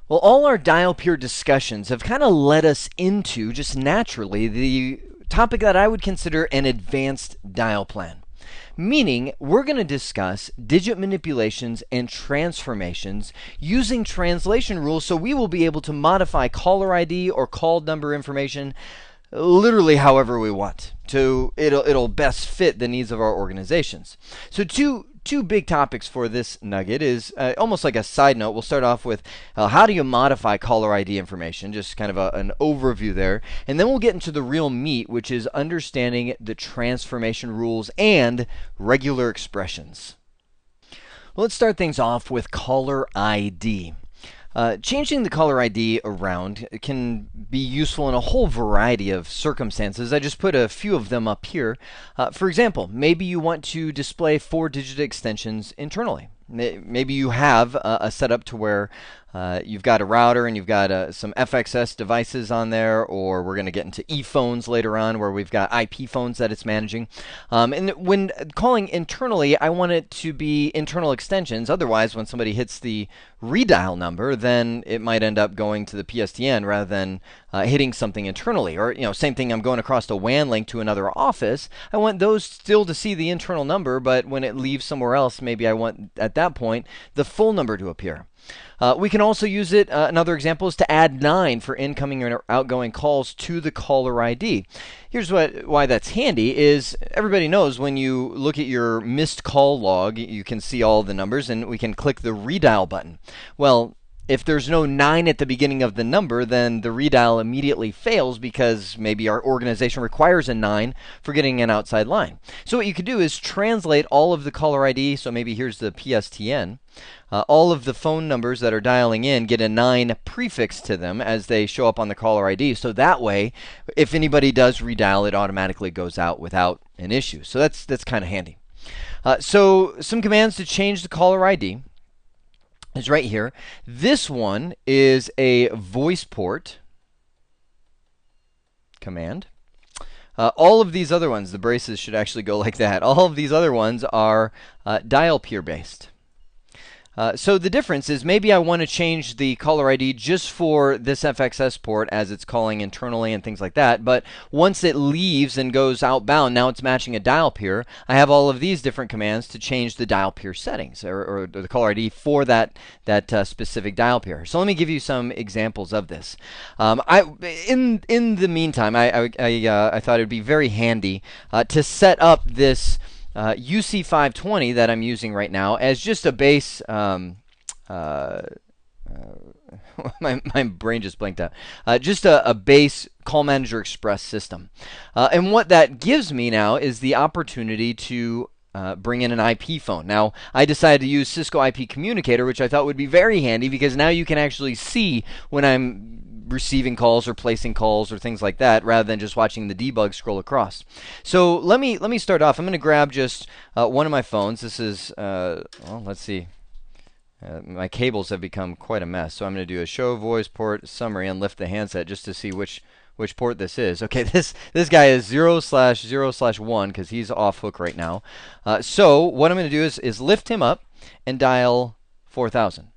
Well, all our dial peer discussions have kind of led us into, just naturally, the topic that I would consider an advanced dial plan. Meaning, we're going to discuss digit manipulations and transformations using translation rules, so we will be able to modify caller ID or call number information literally however we want. It'll best fit the needs of our organizations. So two big topics for this nugget is almost like a side note. We'll start off with how do you modify caller ID information, just kind of an overview there. And then we'll get into the real meat, which is understanding the transformation rules and regular expressions. Well, let's start things off with caller ID. Changing the caller ID around can be useful in a whole variety of circumstances. I just put a few of them up here. For example, maybe you want to display 4-digit extensions internally. Maybe you have a setup to where you've got a router and you've got some FXS devices on there, or we're going to get into ePhones later on where we've got IP phones that it's managing. And when calling internally, I want it to be internal extensions. Otherwise, when somebody hits the redial number, then it might end up going to the PSTN rather than hitting something internally. Or, same thing, I'm going across a WAN link to another office. I want those still to see the internal number, but when it leaves somewhere else, maybe I want, at that point, the full number to appear. We can also use it, another example is to add 9 for incoming or outgoing calls to the caller ID. Here's why that's handy is everybody knows when you look at your missed call log, you can see all the numbers and we can click the redial button. Well, if there's no 9 at the beginning of the number, then the redial immediately fails because maybe our organization requires a 9 for getting an outside line. So what you could do is translate all of the caller ID, so maybe here's the PSTN. All of the phone numbers that are dialing in get a 9 prefix to them as they show up on the caller ID. So that way, if anybody does redial, it automatically goes out without an issue. So that's kind of handy. So some commands to change the caller ID is right here. This one is a voice port command. All of these other ones, the braces should actually go like that. All of these other ones are dial peer based. So the difference is maybe I want to change the caller ID just for this FXS port as it's calling internally and things like that. But once it leaves and goes outbound, now it's matching a dial peer. I have all of these different commands to change the dial peer settings or the caller ID for that specific dial peer. So let me give you some examples of this. In the meantime, I thought it would be very handy to set up this UC520 that I'm using right now as just a base. My brain just blanked out. Just a base Call Manager Express system. And what that gives me now is the opportunity to bring in an IP phone. Now, I decided to use Cisco IP Communicator, which I thought would be very handy because now you can actually see when I'm receiving calls or placing calls or things like that rather than just watching the debug scroll across. So let me start off. I'm going to grab just one of my phones. This is, well, let's see. My cables have become quite a mess. So I'm going to do a show voice port summary and lift the handset just to see which port this is. Okay, this guy is 0/0/1 because he's off hook right now. So what I'm going to do is lift him up and dial 4000.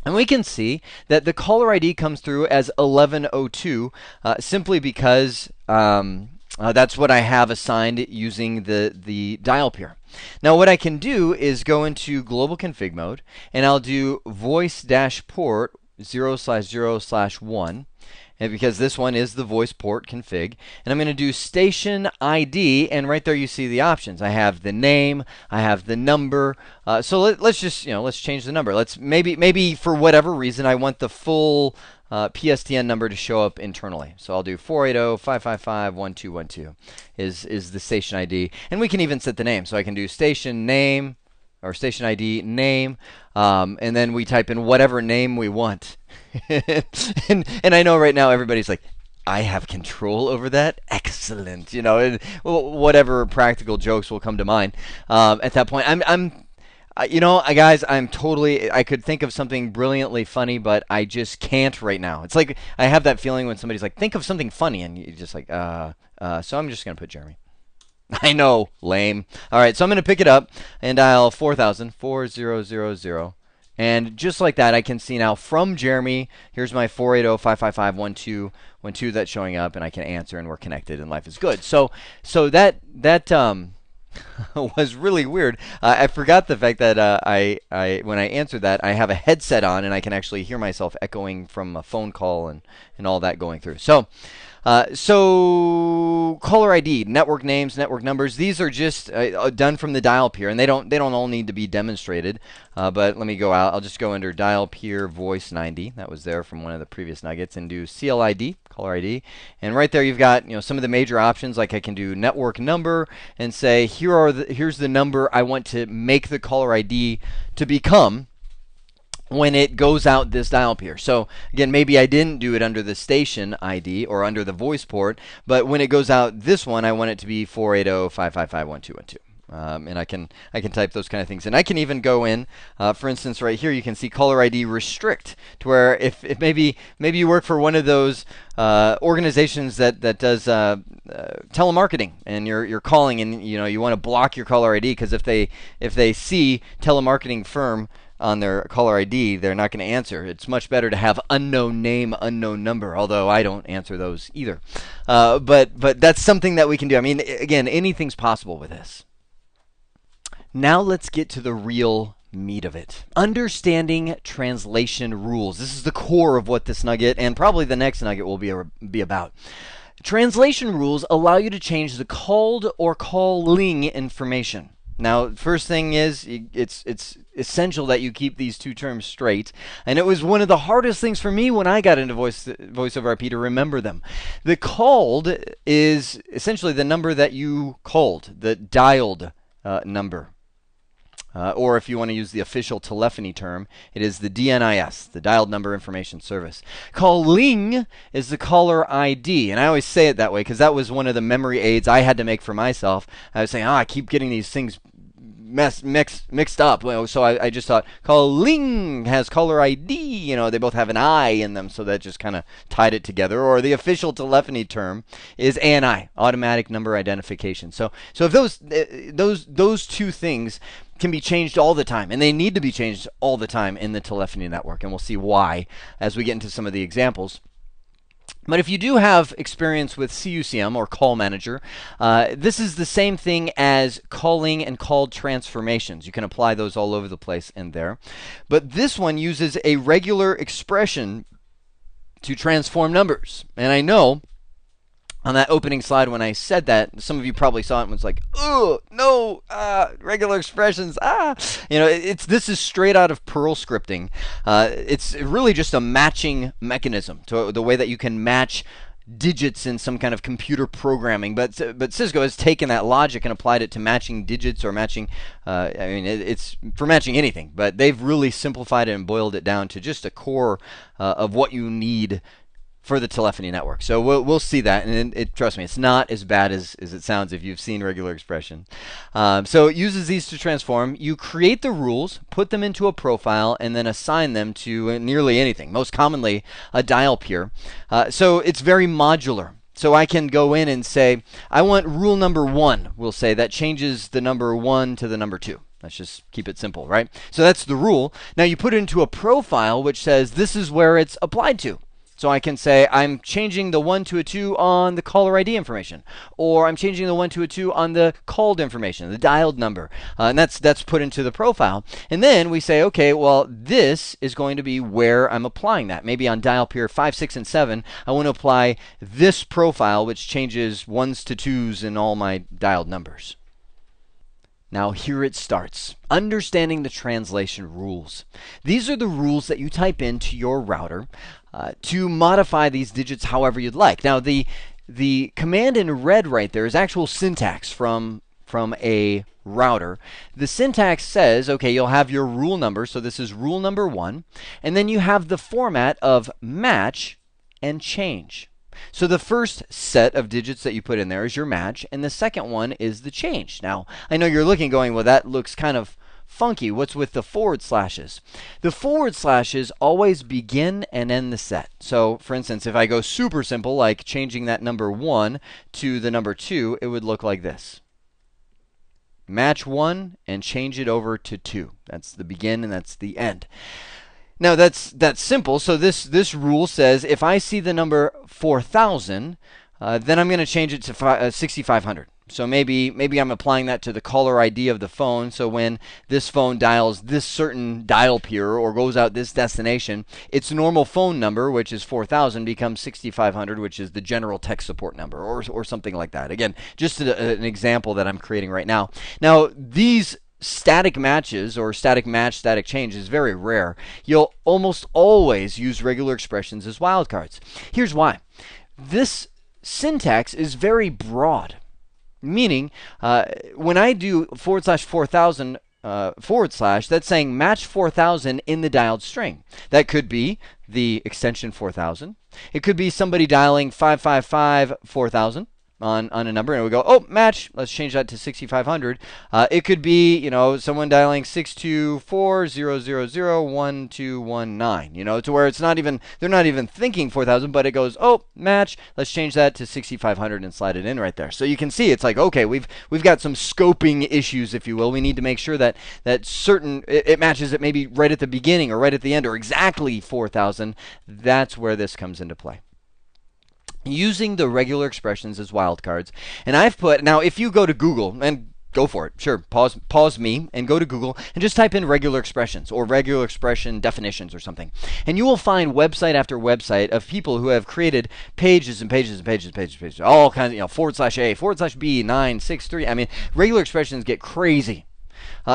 And we can see that the caller ID comes through as 1102 simply because that's what I have assigned using the dial peer. Now what I can do is go into global config mode and I'll do voice-port 0/0/1. And because this one is the voice port config, and I'm going to do station ID, and right there you see the options. I have the name, I have the number. So let's just let's change the number. Let's maybe for whatever reason I want the full PSTN number to show up internally. So I'll do 480-555-1212 is the station ID, and we can even set the name. So I can do station name or station ID name, and then we type in whatever name we want. and I know right now everybody's like, I have control over that. Excellent, whatever practical jokes will come to mind at that point. Guys, I could think of something brilliantly funny, but I just can't right now. It's like I have that feeling when somebody's like, think of something funny, and you're just like, so I'm just gonna put Jeremy. I know, lame. All right, so I'm gonna pick it up and dial 4000. And just like that, I can see now from Jeremy, here's my 480-555-1212 that's showing up, and I can answer, and we're connected, and life is good. So that was really weird. I forgot the fact that when I answered that, I have a headset on, and I can actually hear myself echoing from a phone call and all that going through. So caller ID, network names, network numbers, these are just done from the dial peer, and they don't all need to be demonstrated. But let me go out. I'll just go under dial peer voice 90. That was there from one of the previous nuggets, and do CLID, caller ID. And right there you've got some of the major options, like I can do network number and say here's the number I want to make the caller ID to become when it goes out this dial peer. So again, maybe I didn't do it under the station ID or under the voice port, but when it goes out this one, I want it to be 480-555-1212. And I can type those kind of things. And I can even go in, for instance, right here, you can see caller ID restrict, to where if maybe you work for one of those organizations that does telemarketing, and you're calling, and you want to block your caller ID, because if they see telemarketing firm on their caller ID, they're not going to answer. It's much better to have unknown name, unknown number, although I don't answer those either. But that's something that we can do. I mean, again, anything's possible with this. Now let's get to the real meat of it. Understanding translation rules. This is the core of what this nugget, and probably the next nugget, will be about. Translation rules allow you to change the called or calling information. Now, first thing is, it's essential that you keep these two terms straight. And it was one of the hardest things for me when I got into voice over IP to remember them. The called is essentially the number that you called, the dialed number. Or if you want to use the official telephony term, it is the DNIS, the Dialed Number Information Service. Calling is the caller ID. And I always say it that way because that was one of the memory aids I had to make for myself. I was saying, I keep getting these things mixed up. So I just thought calling has caller ID. They both have an I in them, so that just kind of tied it together. Or the official telephony term is ANI, automatic number identification. So if those two things can be changed all the time, and they need to be changed all the time in the telephony network, and we'll see why as we get into some of the examples. But if you do have experience with CUCM or Call Manager, this is the same thing as calling and called transformations. You can apply those all over the place in there. But this one uses a regular expression to transform numbers. And I know on that opening slide when I said that, some of you probably saw it and was like, oh, no, regular expressions, this is straight out of Perl scripting. It's really just a matching mechanism, to the way that you can match digits in some kind of computer programming. But Cisco has taken that logic and applied it to matching digits or matching, it's for matching anything. But they've really simplified it and boiled it down to just a core of what you need for the telephony network. So we'll see that, and trust me, it's not as bad as it sounds if you've seen regular expression. So it uses these to transform. You create the rules, put them into a profile, and then assign them to nearly anything, most commonly a dial peer. So it's very modular. So I can go in and say, I want rule number 1, we'll say, that changes the number 1 to the number 2. Let's just keep it simple, right? So that's the rule. Now you put it into a profile which says this is where it's applied to. So I can say I'm changing the 1 to a 2 on the caller ID information, or I'm changing the 1 to a 2 on the called information, the dialed number, and that's put into the profile. And then we say, okay, well, this is going to be where I'm applying that. Maybe on dial peer 5, 6, and 7, I want to apply this profile, which changes 1s to 2s in all my dialed numbers. Now here it starts. Understanding the translation rules. These are the rules that you type into your router to modify these digits however you'd like. Now the command in red right there is actual syntax from a router. The syntax says, okay, you'll have your rule number, so this is rule number 1, and then you have the format of match and change. So the first set of digits that you put in there is your match, and the second one is the change. Now, I know you're looking going, well, that looks kind of funky. What's with the forward slashes? The forward slashes always begin and end the set. So, for instance, if I go super simple, like changing that number 1 to the number 2, it would look like this. match 1 and change it over to 2. That's the begin and that's the end. Now that's simple. So this rule says if I see the number 4,000, then I'm going to change it to 6,500. So maybe I'm applying that to the caller ID of the phone. So when this phone dials this certain dial peer or goes out this destination, its normal phone number, which is 4,000, becomes 6,500, which is the general tech support number, or something like that. Again, just an example that I'm creating right now. Now these static matches or static match, static change is very rare. You'll almost always use regular expressions as wildcards. Here's why. This syntax is very broad. Meaning, when I do /4,000 / that's saying match 4,000 in the dialed string. That could be the extension 4,000. It could be somebody dialing 555 4000 on a number, and we go, oh, match. Let's change that to 6,500. It could be, someone dialing 624-000-1219. To where it's not even they're not even thinking 4,000, but it goes, oh, match. Let's change that to 6,500 and slide it in right there. So you can see it's like, okay, we've got some scoping issues, if you will. We need to make sure that certain it matches it maybe right at the beginning or right at the end or exactly 4,000. That's where this comes into play. Using the regular expressions as wildcards. And I've put, now if you go to Google, and go for it, sure, pause me and go to Google and just type in regular expressions or regular expression definitions or something. And you will find website after website of people who have created pages and pages and pages and pages and pages, all kinds of, /A, /B, 963. I mean, regular expressions get crazy.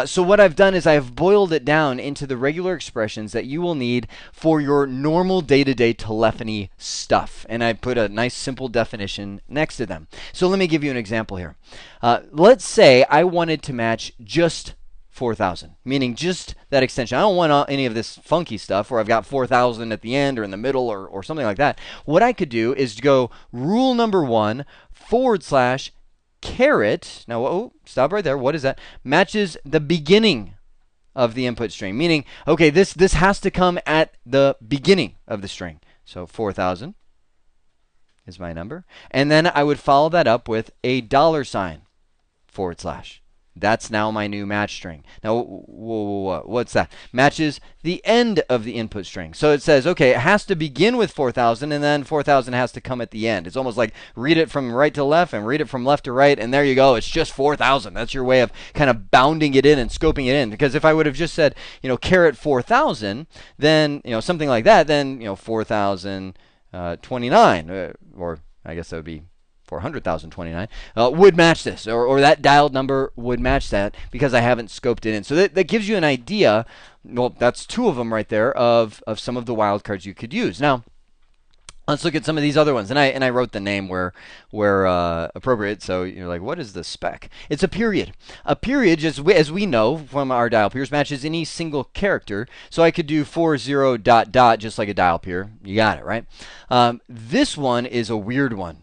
So what I've done is I've boiled it down into the regular expressions that you will need for your normal day-to-day telephony stuff. And I put a nice simple definition next to them. So let me give you an example here. Let's say I wanted to match just 4,000, meaning just that extension. I don't want any of this funky stuff where I've got 4,000 at the end or in the middle or something like that. What I could do is go rule number 1 / caret, now, oh, stop right there. What is that? Matches the beginning of the input string. Meaning, okay, this has to come at the beginning of the string. So 4,000 is my number. And then I would follow that up with a $/. That's now my new match string. Now, what's that? Matches the end of the input string. So it says, okay, it has to begin with 4,000, and then 4,000 has to come at the end. It's almost like read it from right to left and read it from left to right, and there you go. It's just 4,000. That's your way of kind of bounding it in and scoping it in. Because if I would have just said, caret 4,000, then, something like that, then, 4,029, or I guess that would be 400,029 would match this, or that dialed number would match that because I haven't scoped it in. So that gives you an idea. Well, that's 2 of them right there of some of the wildcards you could use. Now, let's look at some of these other ones. And I wrote the name where appropriate. So you're like, what is the spec? It's a period. A period, as we know from our dial peers, matches any single character. So I could do 40 ... just like a dial peer. You got it, right? This one is a weird one.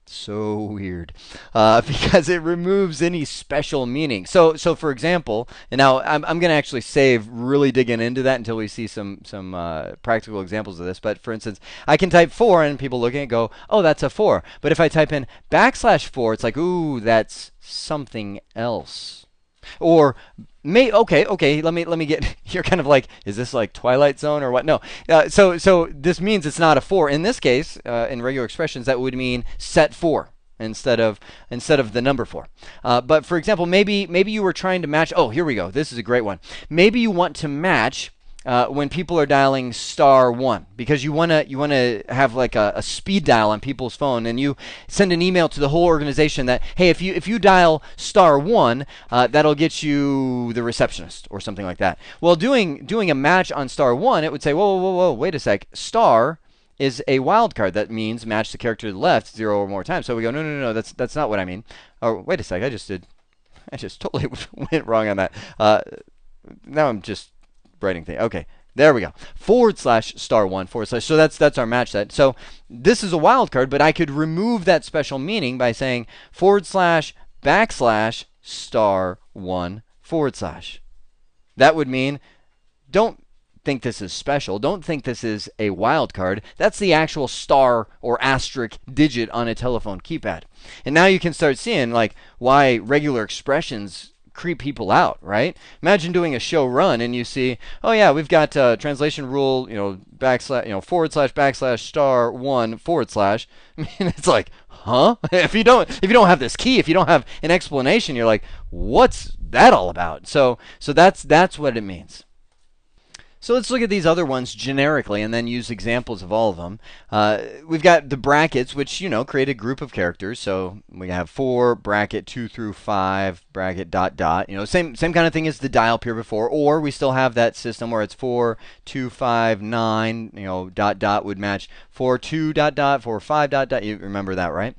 So weird, because it removes any special meaning. So for example, and now I'm going to actually save really digging into that until we see some practical examples of this. But for instance, I can type 4 and people looking at it go, oh, that's a 4. But if I type in /4, it's like, ooh, that's something else. Or okay, let me get, you're kind of like, is this like Twilight Zone or what? No. So this means it's not a 4. In this case, in regular expressions, that would mean set 4 instead of the number 4. But for example, maybe you were trying to match, oh, here we go. This is a great one. Maybe you want to match when people are dialing *1 because you want to have like a speed dial on people's phone, and you send an email to the whole organization that, hey, if you dial *1, that'll get you the receptionist or something like that. Well, doing a match on *1, it would say, whoa, wait a sec, star is a wildcard. That means match the character to the left 0 or more times. So we go, no, that's not what I mean. Or wait a sec, I just totally went wrong on that. Now I'm just writing thing. Okay, there we go. /*1 / so that's our match set. So this is a wildcard, but I could remove that special meaning by saying / /*1 / That would mean don't think this is special. Don't think this is a wild card. That's the actual star or asterisk digit on a telephone keypad. And now you can start seeing like why regular expressions creep people out, right? Imagine doing a show run and you see, oh yeah, we've got translation rule, backslash, / backslash star one / I mean, it's like, huh? If you don't have this key, if you don't have an explanation, you're like, what's that all about? So that's what it means. So let's look at these other ones generically and then use examples of all of them. We've got the brackets, which, create a group of characters. So we have 4, bracket 2 through 5, bracket dot dot. Same kind of thing as the dial here before. Or we still have that system where it's 4, 2, 5, 9, dot dot would match 4, 2 dot dot, 4, 5 dot dot. You remember that, right?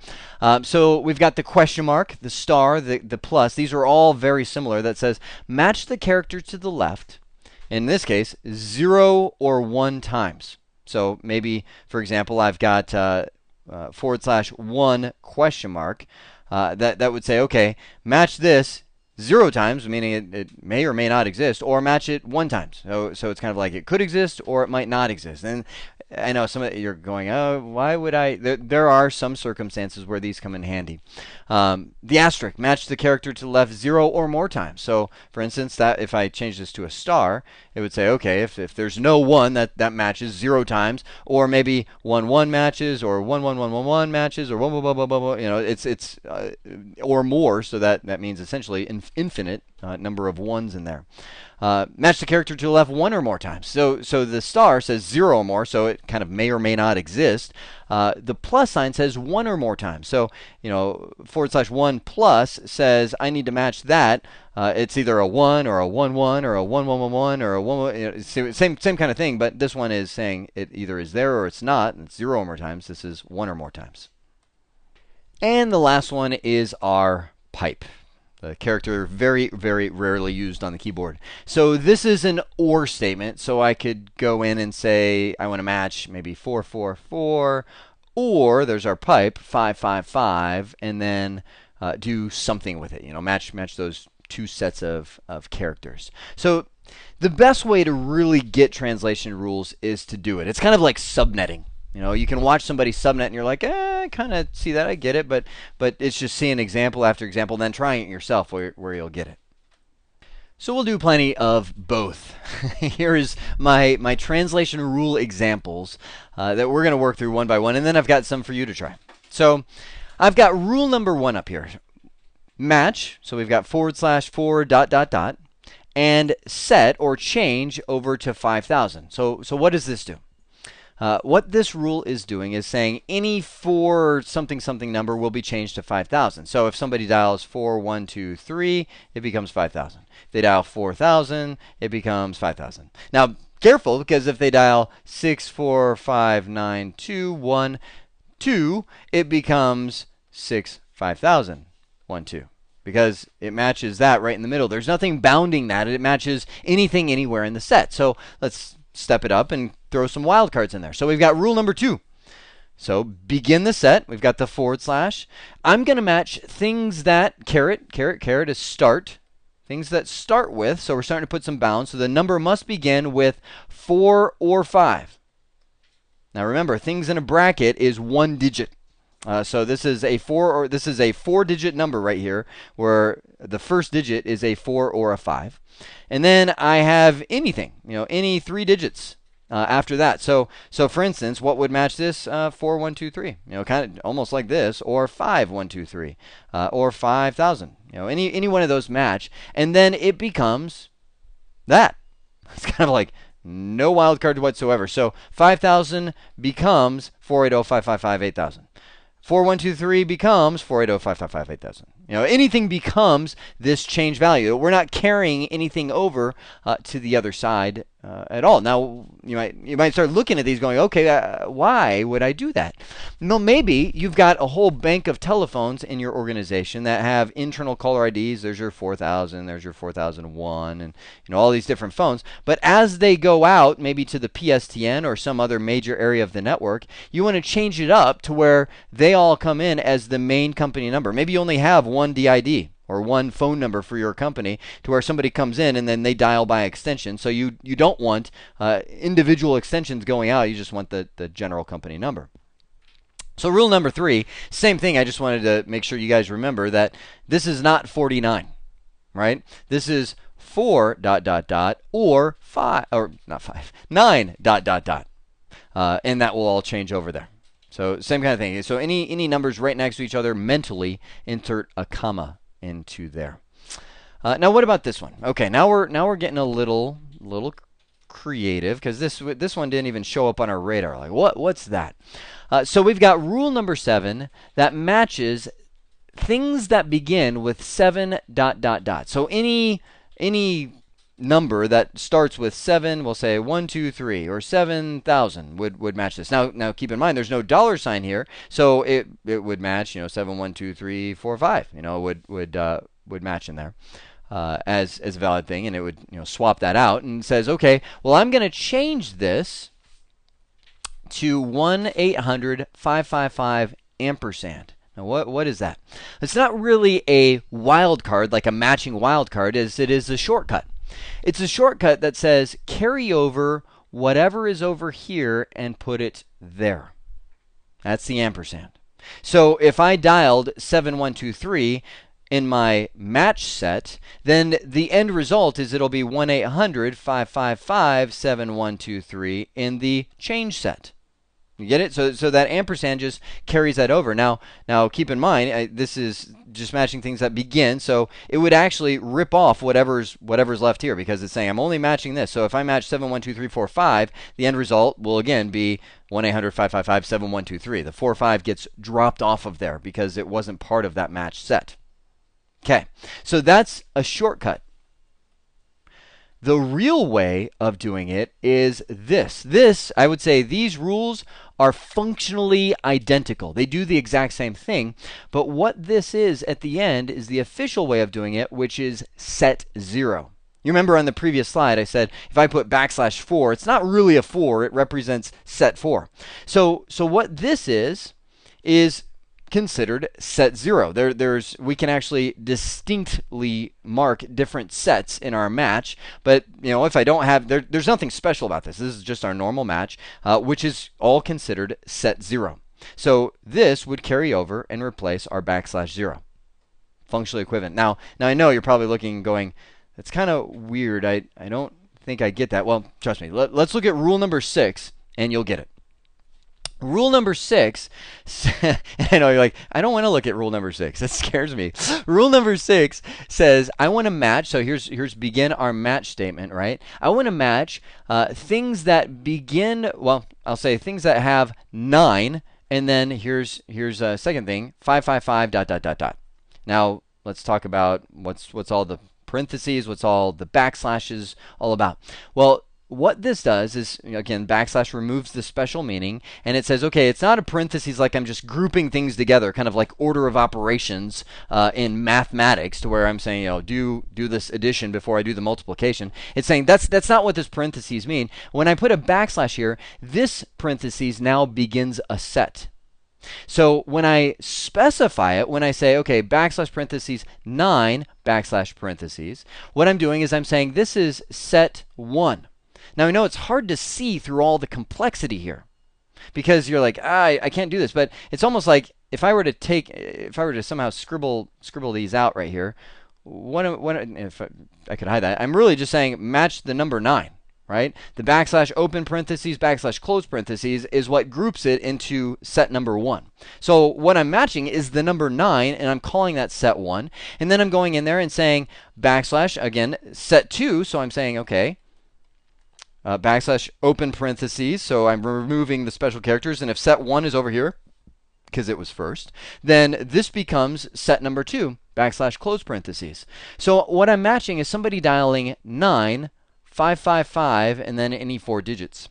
So we've got the question mark, the star, the plus. These are all very similar. That says match the character to the left. In this case, 0 or 1 times. So maybe, for example, I've got /1 question mark. That would say, okay, match this 0 times, meaning it may or may not exist, or match it 1 times. So it's kind of like it could exist or it might not exist. And I know some of you're going, oh, why would I? There are some circumstances where these come in handy. The asterisk, match the character to the left 0 or more times. So, for instance, that if I change this to a star, it would say, okay, if there's no 1, that matches 0 times, or maybe 1 1 matches, or 1 1 1 1 1 matches, or 1 blah blah blah blah blah. It's or more. So that means essentially infinite number of 1s in there. Match the character to the left 1 or more times. So the star says 0 or more, so it kind of may or may not exist. The plus sign says 1 or more times. So /1 plus says I need to match that. It's either a 1 or a 1 1 or a 1 1 1 1 or a 1 same kind of thing, but this one is saying it either is there or it's not. It's 0 or more times. This is 1 or more times. And the last one is our pipe. The character very, very rarely used on the keyboard. So this is an OR statement. So I could go in and say I want to match maybe 4 4 4, or there's our pipe 5 5 5, and then do something with it. Match those 2 sets of characters. So the best way to really get translation rules is to do it. It's kind of like subnetting. You can watch somebody subnet and you're like, I kind of see that, I get it, but it's just seeing example after example and then trying it yourself where you'll get it. So we'll do plenty of both. Here is my translation rule examples that we're going to work through one by one, and then I've got some for you to try. So I've got rule number 1 up here. Match, so we've got /4 dot dot dot, and set or change over to 5,000. So what does this do? What this rule is doing is saying any 4 something something number will be changed to 5,000. So if somebody dials 4123, it becomes 5,000. If they dial 4,000, it becomes 5,000. Now, careful, because if they dial 6459212, it becomes 500012. Because it matches that right in the middle. There's nothing bounding that. It matches anything anywhere in the set. So let's step it up and throw some wildcards in there. So we've got rule number 2. So begin the set. We've got the /. I'm going to match things that caret is start. Things that start with. So we're starting to put some bounds. So the number must begin with 4 or 5. Now remember, things in a bracket is 1 digit. So this is a 4-digit number right here, where the first digit is a 4 or a 5. And then I have anything, any 3 digits after that. So for instance, what would match this? 4 1 2 3. Kind of almost like this, or 5 1 2 3, or 5,000. Any one of those match, and then it becomes that. It's kind of like no wild card whatsoever. So 5,000 becomes 4805558,000. 4123 becomes 4805558,000. Anything becomes this change value. We're not carrying anything over to the other side at all. Now, you might start looking at these going, okay, why would I do that? Well, maybe you've got a whole bank of telephones in your organization that have internal caller IDs. There's your 4000, there's your 4001, and all these different phones. But as they go out, maybe to the PSTN or some other major area of the network, you want to change it up to where they all come in as the main company number. Maybe you only have one DID or one phone number for your company, to where somebody comes in and then they dial by extension. So you don't want individual extensions going out. You just want the general company number. So rule number 3, same thing. I just wanted to make sure you guys remember that this is not 49, right? This is 4 dot dot dot or 5, or not 5, 9 dot dot dot. And that will all change over there. So same kind of thing. So any numbers right next to each other, mentally insert a comma into there. Now what about this one? Okay, now we're getting a little creative, because this one didn't even show up on our radar. Like what's that? So we've got rule number 7 that matches things that begin with 7 dot dot dot. So any number that starts with 7, we'll say 1, 2, 3, or 7,000 would match this. Now keep in mind there's no dollar sign here, so it would match, 7, 1, 2, 3, 4, 5. Would match in there as a valid thing, and it would swap that out and says, okay, well, I'm going to change this to 1-800-555 ampersand. Now what is that? It's not really a wildcard like a matching wildcard, as it is a shortcut. It's a shortcut that says carry over whatever is over here and put it there. That's the ampersand. So if I dialed 7123 in my match set, then the end result is it'll be 1-800-555-7123 in the change set. You get it? So that ampersand just carries that over. Now keep in mind, this is just matching things that begin, so it would actually rip off whatever's left here, because it's saying I'm only matching this. So if I match 7, 1, 2, 3, 4, 5, the end result will again be 1-800-555-7123. The 4, 5 gets dropped off of there because it wasn't part of that match set. Okay, so that's a shortcut. The real way of doing it is this. I would say these rules are functionally identical. They do the exact same thing, but what this is at the end is the official way of doing it, which is set 0. You remember on the previous slide I said if I put \4, it's not really a 4, it represents set 4. So what this is considered set 0. We can actually distinctly mark different sets in our match, but if I don't have, there's nothing special about this. This is just our normal match, which is all considered set 0. So this would carry over and replace our \0. Functionally equivalent. Now I know you're probably looking and going, that's kind of weird. I don't think I get that. Well, trust me. Let's look at rule number 6 and you'll get it. Rule number 6, I know you're like, I don't want to look at rule number 6. That scares me. Rule number 6 says I want to match. So here's begin our match statement, right? I want to match things that begin. Well, I'll say things that have 9, and then here's a second thing, 555 dot dot dot dot. Now let's talk about what's all the parentheses, what's all the backslashes all about. Well, what this does is, again, \ removes the special meaning, and it says, okay, it's not a parentheses like I'm just grouping things together, kind of like order of operations in mathematics, to where I'm saying, do this addition before I do the multiplication. It's saying that's not what this parentheses mean. When I put a \ here, this parentheses now begins a set. So when I specify it, when I say, okay, \, parentheses, 9, \ parentheses, what I'm doing is I'm saying this is set 1. Now I know it's hard to see through all the complexity here, because you're like, I can't do this. But it's almost like if I were to somehow scribble these out right here, if I could hide that, I'm really just saying match the number 9, right? The \ open parentheses, \ close parentheses is what groups it into set number 1. So what I'm matching is the number 9, and I'm calling that set 1. And then I'm going in there and saying \, again, set 2. So I'm saying, okay, \ open parentheses, so I'm removing the special characters, and if set 1 is over here, because it was first, then this becomes set number 2, \ close parentheses. So what I'm matching is somebody dialing 9, 555, and then any 4 digits.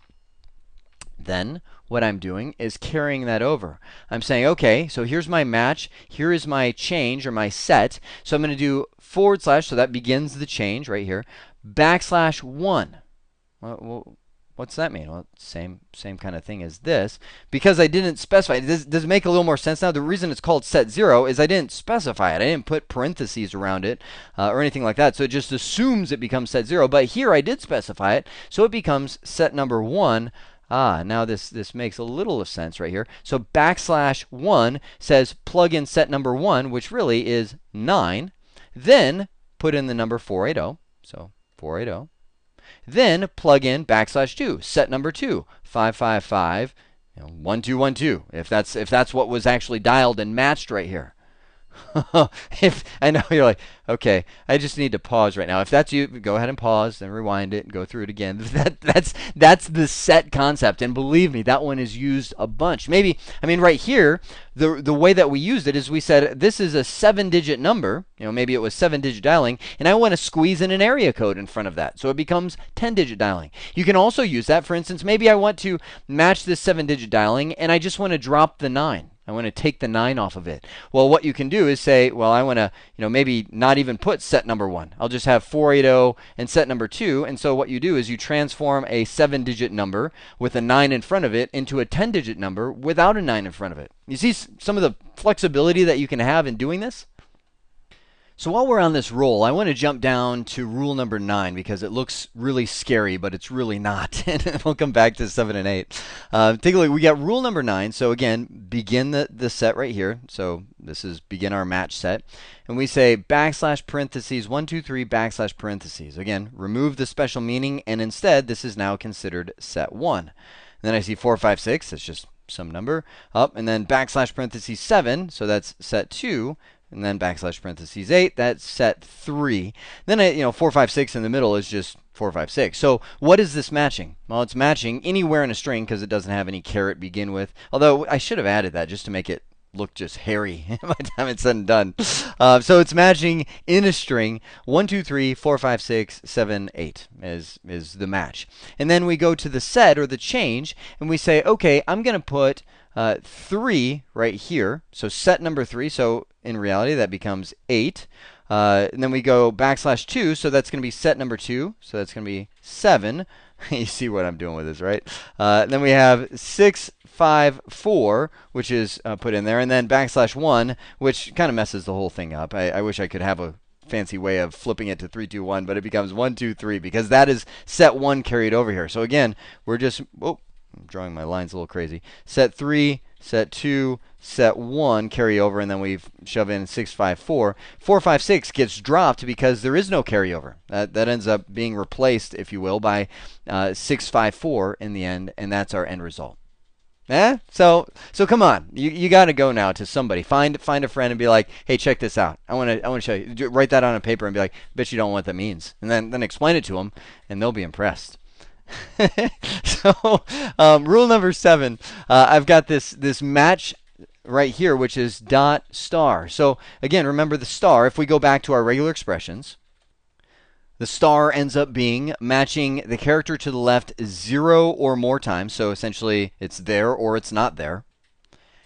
Then what I'm doing is carrying that over. I'm saying, okay, so here's my match, here is my change, or my set, so I'm going to do /, so that begins the change right here, \1. Well, What's that mean? Well, same kind of thing as this. Because I didn't specify, does it make a little more sense now? The reason it's called set 0 is I didn't specify it. I didn't put parentheses around it or anything like that. So it just assumes it becomes set 0. But here I did specify it, so it becomes set number 1. Now this makes a little of sense right here. So \1 says plug in set number 1, which really is 9. Then put in the number 480. So 480. Then plug in \2, set number 2, 555, 1212. If that's what was actually dialed and matched right here. If I know you're like, okay, I just need to pause right now. If that's you, go ahead and pause, then rewind it and go through it again. That's the set concept, and believe me, that one is used a bunch. Maybe, I mean, right here, the way that we used it is we said this is a 7-digit number. Maybe it was 7-digit dialing, and I want to squeeze in an area code in front of that, so it becomes 10-digit dialing. You can also use that, for instance, maybe I want to match this 7-digit dialing, and I just want to drop the 9. I want to take the 9 off of it. Well, what you can do is say, well, I want to, maybe not even put set number 1. I'll just have 480 and set number 2. And so what you do is you transform a 7-digit number with a 9 in front of it into a 10-digit number without a 9 in front of it. You see some of the flexibility that you can have in doing this? So while we're on this roll, I want to jump down to rule number 9 because it looks really scary, but it's really not. And we'll come back to 7 and 8. Take a look. We got rule number 9. So again, begin the set right here. So this is begin our match set. And we say \parentheses 1, 2, 3 \parentheses. Again, remove the special meaning, and instead this is now considered set 1. And then I see 4, 5, 6. That's just some number up, and then \parentheses 7. So that's set 2. And then \parentheses 8, that's set 3. Then 4, 5, 6 in the middle is just 4, 5, 6. So what is this matching? Well, it's matching anywhere in a string because it doesn't have any caret begin with. Although I should have added that just to make it look just hairy by the time it's said and done. So it's matching in a string. 1, 2, 3, 4, 5, 6, 7, 8 is the match. And then we go to the set or the change, and we say, okay, I'm going to put 3 right here. So set number 3. So in reality, that becomes 8. And then we go \2, so that's going to be set number 2. So that's going to be 7. You see what I'm doing with this, right? Then we have 6, 5, 4, which is put in there. And then \1, which kind of messes the whole thing up. I wish I could have a fancy way of flipping it to 3, 2, 1, but it becomes 1, 2, 3 because that is set 1 carried over here. So again, we're just, I'm drawing my lines a little crazy. Set 3, set 2, set 1 carry over, and then we shove in 6, 5, 4. 4, 5, 6 gets dropped because there is no carryover. That ends up being replaced, if you will, by 6, 5, 4 in the end, and that's our end result. So come on, you got to go now to somebody. Find a friend and be like, hey, check this out. I want to show you. Write that on a paper and be like, bet you don't know what that means, and then explain it to them, and they'll be impressed. So rule number 7, I've got this match right here, which is .*. So again, remember the star. If we go back to our regular expressions, the star ends up being matching the character to the left 0 or more times. So essentially, it's there or it's not there.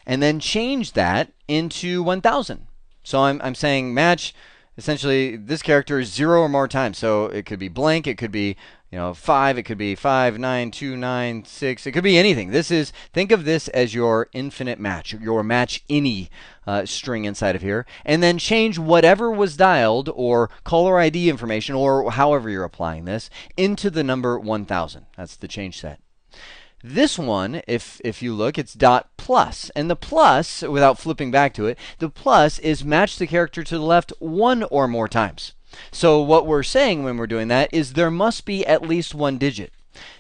And then change that into 1000. So I'm saying match essentially this character 0 or more times. So it could be blank. It could be 5, it could be 5, 9, 2, 9, 6. It could be anything. Think of this as your infinite match, your match any string inside of here, and then change whatever was dialed or caller ID information or however you're applying this into the number 1000. That's the change set. This one, if you look, it's .+. And the plus, without flipping back to it, the plus is match the character to the left 1 or more times. So what we're saying when we're doing that is there must be at least 1 digit.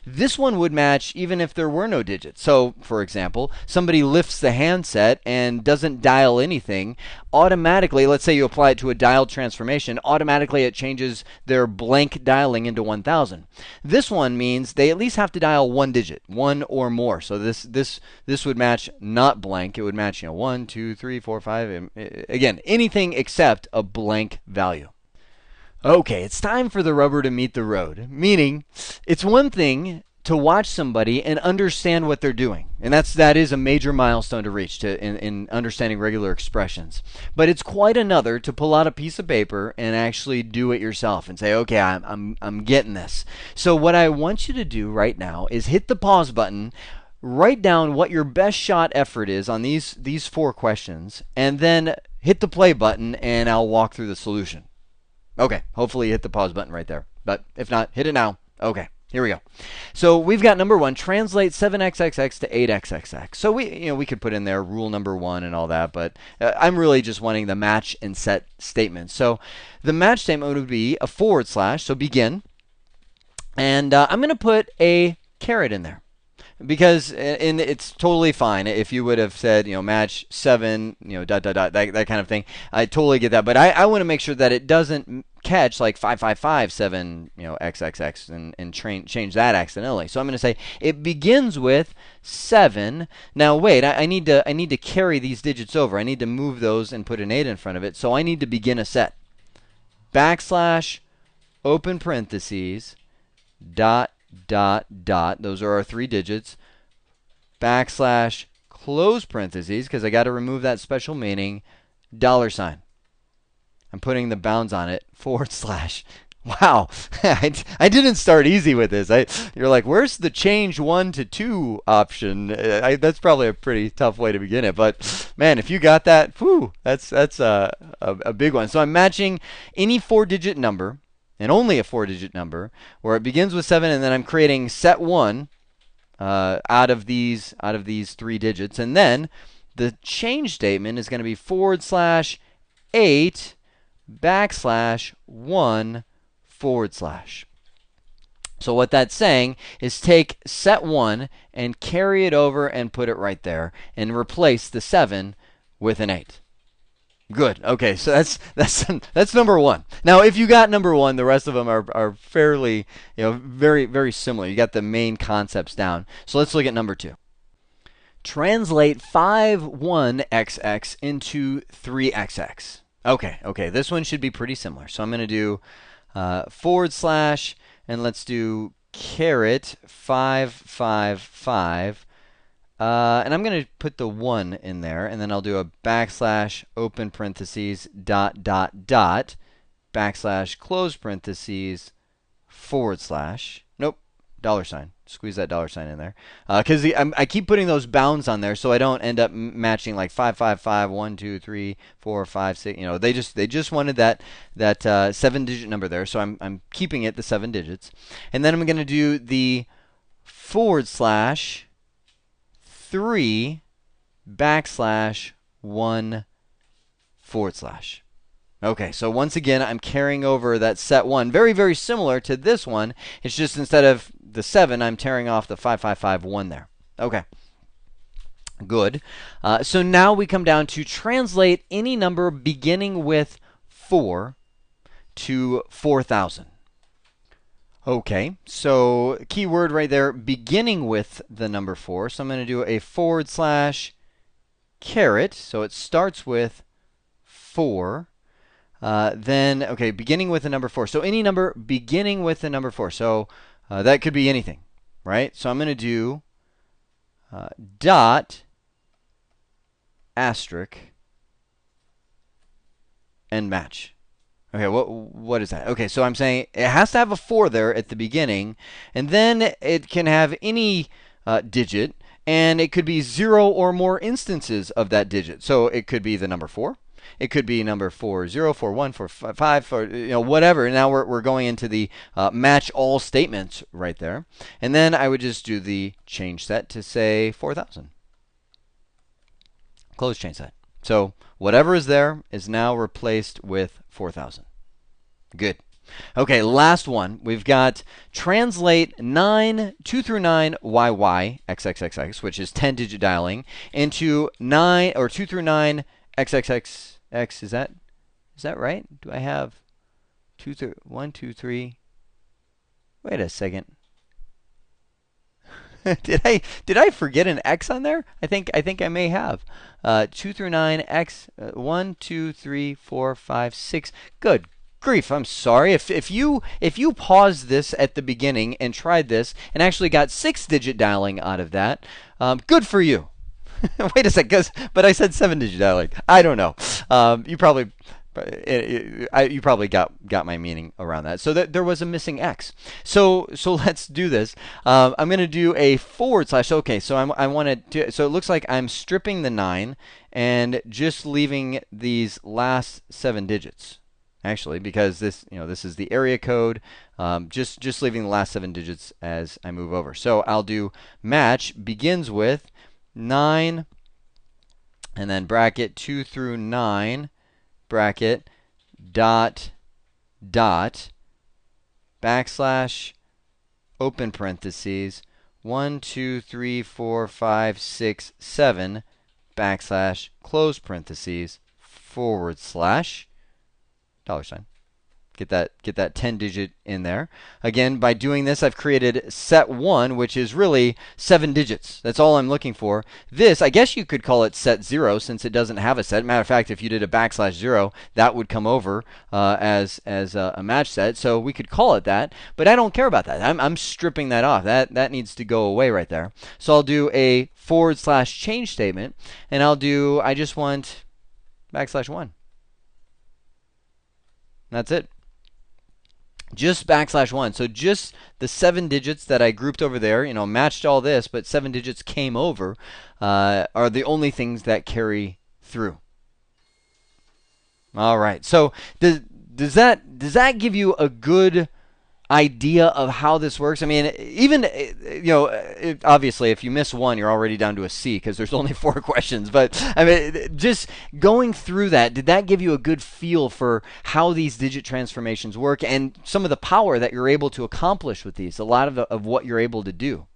This one would match even if there were no digits. So, for example, somebody lifts the handset and doesn't dial anything. Automatically, let's say you apply it to a dialed transformation, automatically it changes their blank dialing into 1000. This one means they at least have to dial 1 digit, 1 or more. So this would match not blank. It would match 1, 2, 3, 4, 5. Again, anything except a blank value. Okay, it's time for the rubber to meet the road. Meaning, it's one thing to watch somebody and understand what they're doing. And that is a major milestone to reach in understanding regular expressions. But it's quite another to pull out a piece of paper and actually do it yourself and say, okay, I'm getting this. So what I want you to do right now is hit the pause button, write down what your best shot effort is on these 4 questions, and then hit the play button and I'll walk through the solution. Okay, hopefully you hit the pause button right there. But if not, hit it now. Okay. Here we go. So we've got number 1, translate 7xxx to 8xxx. So we could put in there rule number 1 and all that, but I'm really just wanting the match and set statement. So the match statement would be a /, so begin, and I'm going to put a caret in there. Because it's totally fine if you would have said, match 7, dot, dot, dot, that kind of thing. I totally get that. But I want to make sure that it doesn't catch like 5557, XXX and change that accidentally. So I'm going to say it begins with 7. Now wait, I need to carry these digits over. I need to move those and put an 8 in front of it. So I need to begin a set. Backslash, open parentheses, dot, dot, dot. Those are our 3 digits. Backslash, close parentheses, because I got to remove that special meaning, $. I'm putting the bounds on it, /. Wow, I didn't start easy with this. You're like, where's the change 1 to 2 option? That's probably a pretty tough way to begin it. But man, if you got that, whew, that's a big one. So I'm matching any 4-digit number, and only a 4-digit number, where it begins with 7, and then I'm creating set 1 out of these 3 digits, and then the change statement is going to be /8 \1 /. So what that's saying is take set 1 and carry it over and put it right there, and replace the 7 with an 8. Good. Okay, so that's number 1. Now, if you got number 1, the rest of them are fairly, very, very similar. You got the main concepts down. So let's look at number 2. Translate 51xx into 3xx. Okay, this one should be pretty similar. So I'm going to do / and let's do caret 555. And I'm going to put the 1 in there, and then I'll do a backslash, open parentheses, dot, dot, dot, backslash, close parentheses, /. Nope, $. Squeeze that $sign in there. Because I keep putting those bounds on there so I don't end up matching like 555, 1, 2, 3, 4, 5, 6. They just wanted that 7-digit number there, so I'm keeping it the 7 digits. And then I'm going to do the /3 \1 /. Okay, so once again, I'm carrying over that set 1. Very, very similar to this one. It's just instead of the 7, I'm tearing off the 5551 there. Okay, good. So now we come down to translate any number beginning with 4 to 4,000. Okay, so key word right there, beginning with the number 4. So I'm going to do a / caret. So it starts with 4. Then, okay, beginning with the number 4. So any number beginning with the number 4. So that could be anything, right? So I'm going to do dot, asterisk, and match. Okay, what is that? Okay, so I'm saying it has to have a 4 there at the beginning, and then it can have any digit, and it could be 0 or more instances of that digit. So it could be the number 4. It could be number 40, 41, 45, whatever. Now we're going into the match all statements right there. And then I would just do the change set to say 4,000. Close change set. So whatever is there is now replaced with 4,000. Good. Okay, last one. We've got translate 2 through 9 YY XXXX, which is 10-digit dialing, into 2 through 9 XXXX. Is that right? Do I have 1, 2, 3? Wait a second. Did I forget an X on there? I think I may have. 2 through 9 X 1, 2, 3, 4, 5, 6. Good. grief, I'm sorry. If you paused this at the beginning and tried this and actually got 6-digit dialing out of that, good for you. Wait a sec, but I said 7-digit dialing. I don't know. You probably got my meaning around that. So that there was a missing X. So let's do this. I'm going to do a forward slash. Okay, so I want to. So it looks like I'm stripping the 9 and just leaving these last 7 digits. Actually, because this is the area code. Just leaving the last 7 digits as I move over. So I'll do match begins with 9 and then bracket 2 through 9. Bracket dot backslash open parentheses 1 2 3 4 5 6 7 backslash close parentheses forward slash $. Get that 10-digit in there. Again, by doing this, I've created set 1, which is really 7 digits. That's all I'm looking for. This, I guess you could call it set 0 since it doesn't have a set. Matter of fact, if you did a backslash 0, that would come over as a match set. So we could call it that, but I don't care about that. I'm stripping that off. That needs to go away right there. So I'll do a forward slash change statement, and I just want backslash 1. That's it. Just backslash 1. So just the 7 digits that I grouped over there, matched all this, but 7 digits came over, are the only things that carry through. All right. So does that give you a good idea of how this works? I mean, even obviously, if you miss one, you're already down to a C because there's only 4 questions. But I mean, just going through that, did that give you a good feel for how these digit transformations work and some of the power that you're able to accomplish with these? A lot of what you're able to do.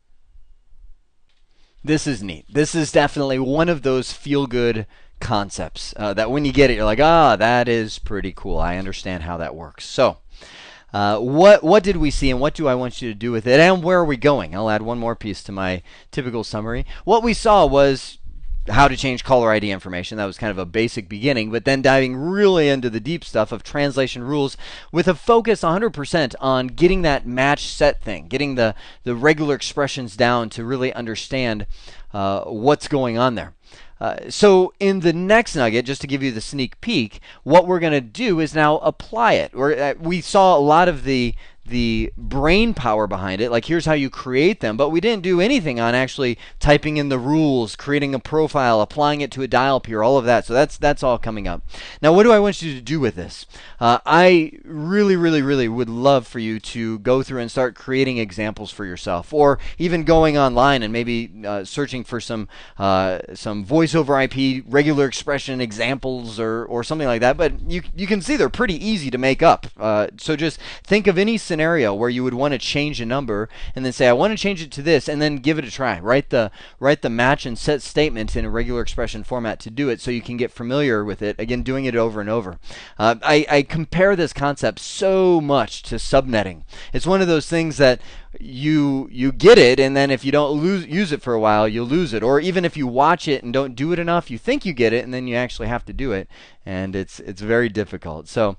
This is neat. This is definitely one of those feel-good concepts that when you get it, you're like, that is pretty cool. I understand how that works. So. What did we see and what do I want you to do with it and where are we going? I'll add one more piece to my typical summary. What we saw was how to change caller ID information. That was kind of a basic beginning, but then diving really into the deep stuff of translation rules with a focus 100% on getting that match set thing, getting the regular expressions down to really understand what's going on there. So in the next nugget, just to give you the sneak peek, what we're going to do is now apply it. We saw a lot of the brain power behind it, like here's how you create them, but we didn't do anything on actually typing in the rules, creating a profile, applying it to a dial peer, all of that. So that's all coming up. Now, what do I want you to do with this? I really would love for you to go through and start creating examples for yourself, or even going online and maybe searching for some voice over IP regular expression examples or something like that. But you can see they're pretty easy to make up. So just think of any scenario where you would want to change a number and then say, I want to change it to this, and then give it a try. Write the match and set statement in a regular expression format to do it so you can get familiar with it. Again, doing it over and over. I compare this concept so much to subnetting. It's one of those things that you get it, and then if you don't use it for a while, you'll lose it. Or even if you watch it and don't do it enough, you think you get it, and then you actually have to do it, and it's very difficult. So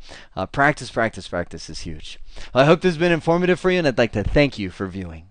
practice is huge. I hope this has been informative for you, and I'd like to thank you for viewing.